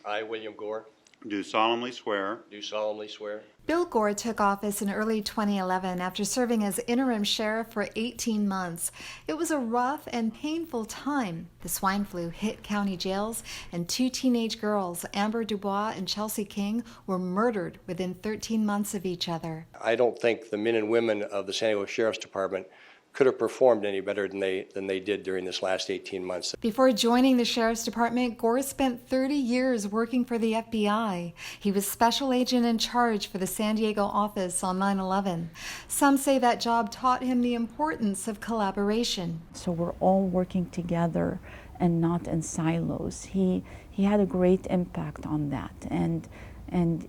I, William Gore, do solemnly swear do solemnly swear Bill Gore took office in early 2011 after serving as interim sheriff for 18 months. It was a rough and painful time. The swine flu hit county jails, and two teenage girls, Amber Dubois and Chelsea King, were murdered within 13 months of each other. I don't think the men and women of the San Diego Sheriff's Department could have performed any better than they did during this last 18 months. Before joining the Sheriff's Department, Gore spent 30 years working for the FBI. He was special agent in charge for the San Diego office on 9/11. Some say that job taught him the importance of collaboration. So we're all working together and not in silos. He had a great impact on that, and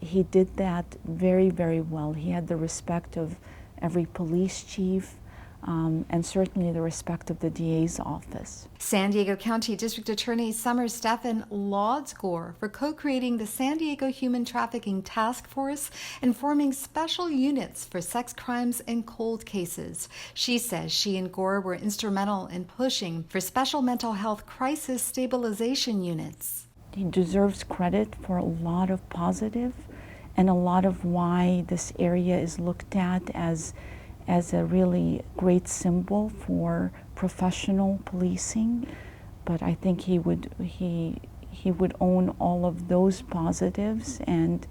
he did that very, very well. He had the respect of every police chief, and certainly the respect of the DA's office. San Diego County District Attorney Summer Steffen lauds Gore for co-creating the San Diego Human Trafficking Task Force and forming special units for sex crimes and cold cases. She says she and Gore were instrumental in pushing for special mental health crisis stabilization units. He deserves credit for a lot of positive and a lot of why this area is looked at as a really great symbol for professional policing. But I think he would own all of those positives, and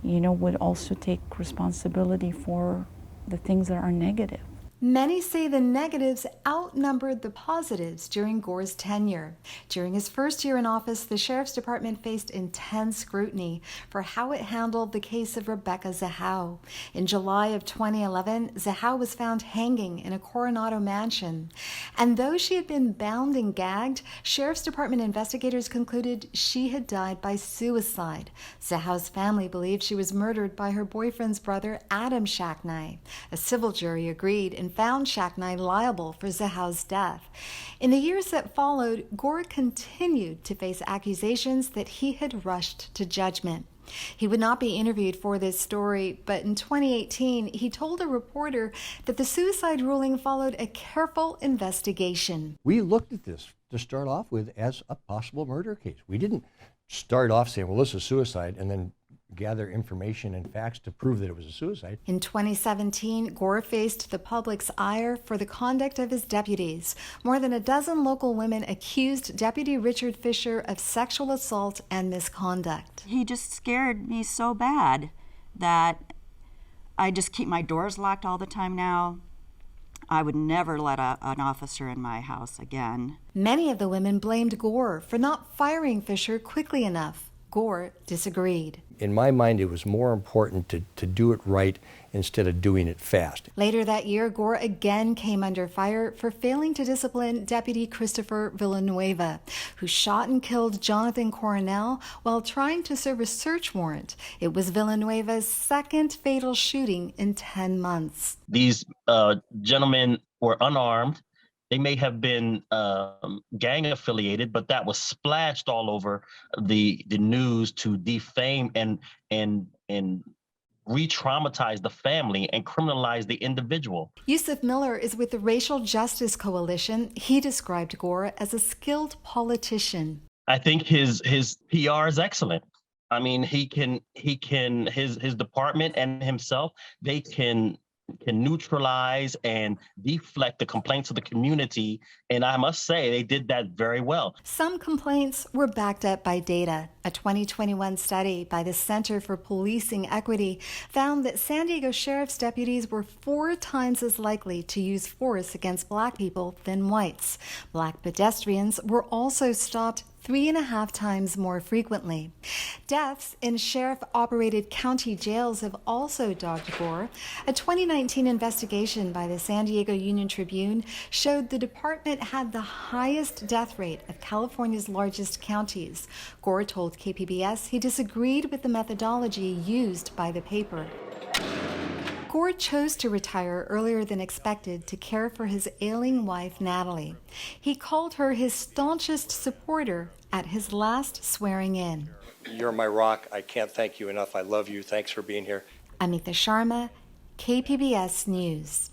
would also take responsibility for the things that are negative. Many say the negatives outnumbered the positives during Gore's tenure. During his first year in office, the Sheriff's Department faced intense scrutiny for how it handled the case of Rebecca Zahau. In July of 2011, Zahau was found hanging in a Coronado mansion. And though she had been bound and gagged, Sheriff's Department investigators concluded she had died by suicide. Zahau's family believed she was murdered by her boyfriend's brother, Adam Shacknai. A civil jury agreed and found Shacknai liable for Zahau's death. In the years that followed, Gore continued to face accusations that he had rushed to judgment. He would not be interviewed for this story, but in 2018, he told a reporter that the suicide ruling followed a careful investigation. We looked at this to start off with as a possible murder case. We didn't start off saying, well, this is suicide, and then gather information and facts to prove that it was a suicide. In 2017, Gore faced the public's ire for the conduct of his deputies. More than a dozen local women accused Deputy Richard Fisher of sexual assault and misconduct. He just scared me so bad that I just keep my doors locked all the time now. I would never let an officer in my house again. Many of the women blamed Gore for not firing Fisher quickly enough. Gore disagreed. In my mind, it was more important to do it right instead of doing it fast. Later that year, Gore again came under fire for failing to discipline Deputy Christopher Villanueva, who shot and killed Jonathan Coronel while trying to serve a search warrant. It was Villanueva's second fatal shooting in 10 months. These gentlemen were unarmed. They may have been gang affiliated, but that was splashed all over the news to defame and re-traumatize the family and criminalize the individual. Yusuf Miller is with the Racial Justice Coalition. He described Gore as a skilled politician. I think his PR is excellent. I mean, his department and himself, they can neutralize and deflect the complaints of the community, and I must say they did that very well. Some complaints were backed up by data. A 2021 study by the Center for Policing Equity found that San Diego Sheriff's deputies were 4 times as likely to use force against Black people than whites. Black pedestrians were also stopped 3.5 times more frequently. Deaths in sheriff-operated county jails have also dogged Gore. A 2019 investigation by the San Diego Union-Tribune showed the department had the highest death rate of California's largest counties. Gore told KPBS he disagreed with the methodology used by the paper. Gore chose to retire earlier than expected to care for his ailing wife, Natalie. He called her his staunchest supporter at his last swearing-in. You're my rock. I can't thank you enough. I love you. Thanks for being here. Amita, Sharma, KPBS News.